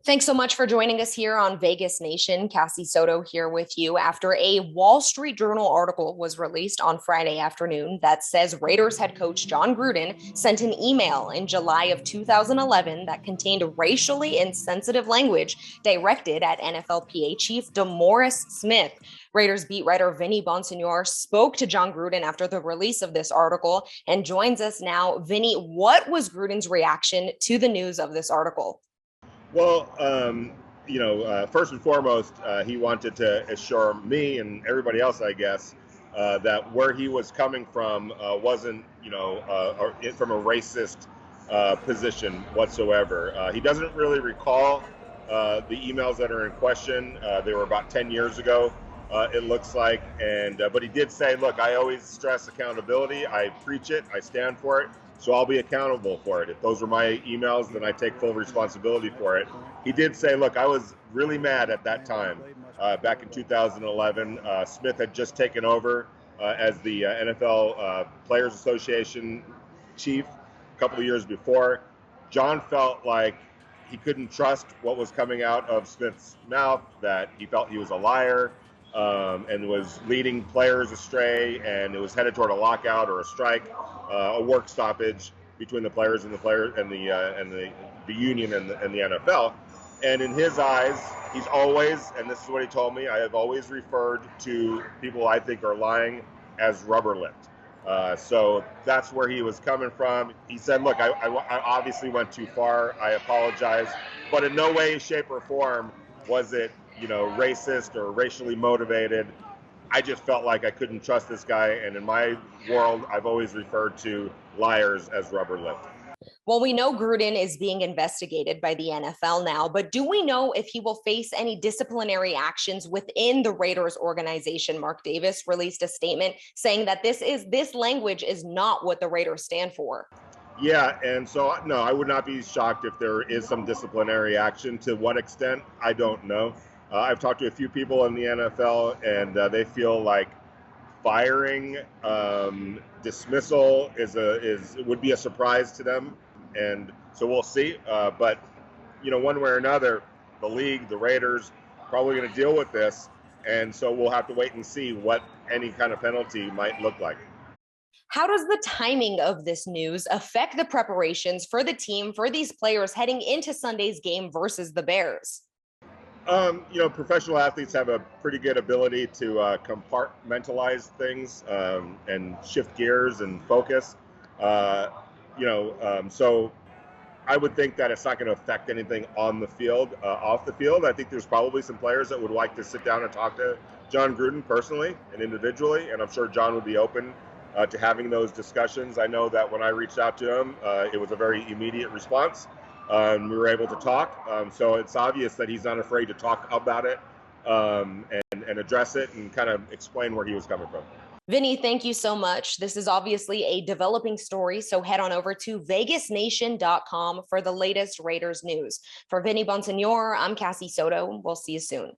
Thanks so much for joining us here on Vegas Nation. Cassie Soto here with you after a Wall Street Journal article was released on Friday afternoon that says Raiders head coach Jon Gruden sent an email in July of 2011 that contained racially insensitive language directed at NFLPA chief DeMaurice Smith. Raiders beat writer Vinny Bonsignore spoke to Jon Gruden after the release of this article and joins us now. Vinny, what was Gruden's reaction to the news of this article? Well, first and foremost, he wanted to assure me and everybody else, I guess, that where he was coming from wasn't, from a racist position whatsoever. He doesn't really recall the emails that are in question. They were about 10 years ago, it looks like. But he did say, look, I always stress accountability. I preach it. I stand for it. So I'll be accountable for it. If those are my emails, then I take full responsibility for it. He did say, look, I was really mad at that time, back in 2011. Smith had just taken over as the NFL Players Association chief a couple of years before. Jon felt like he couldn't trust what was coming out of Smith's mouth, that he felt he was a liar, and was leading players astray, and it was headed toward a lockout or a strike, a work stoppage between the players and the union and the NFL. And in his eyes, he's always, and this is what he told me, I have always referred to people I think are lying as rubber-lipped. So that's where he was coming from. He said, look, I obviously went too far. I apologize. But in no way, shape, or form was it racist or racially motivated. I just felt like I couldn't trust this guy. And in my world, I've always referred to liars as rubber-lipped. Well, we know Gruden is being investigated by the NFL now, but do we know if he will face any disciplinary actions within the Raiders organization? Mark Davis released a statement saying that this language is not what the Raiders stand for. Yeah, and so, no, I would not be shocked if there is some disciplinary action. To what extent, I don't know. I've talked to a few people in the NFL, and they feel like firing, dismissal would be a surprise to them, and so we'll see. But one way or another, the league, the Raiders, probably going to deal with this, and so we'll have to wait and see what any kind of penalty might look like. How does the timing of this news affect the preparations for the team, for these players heading into Sunday's game versus the Bears? Professional athletes have a pretty good ability to compartmentalize things and shift gears and focus. So I would think that it's not going to affect anything on the field. Off the field, I think there's probably some players that would like to sit down and talk to Jon Gruden personally and individually, and I'm sure Jon would be open to having those discussions. I know that when I reached out to him, it was a very immediate response. We were able to talk. So it's obvious that he's not afraid to talk about it and address it and kind of explain where he was coming from. Vinny, thank you so much. This is obviously a developing story, so head on over to vegasnation.com for the latest Raiders news. For Vinny Bonsignore, I'm Cassie Soto. We'll see you soon.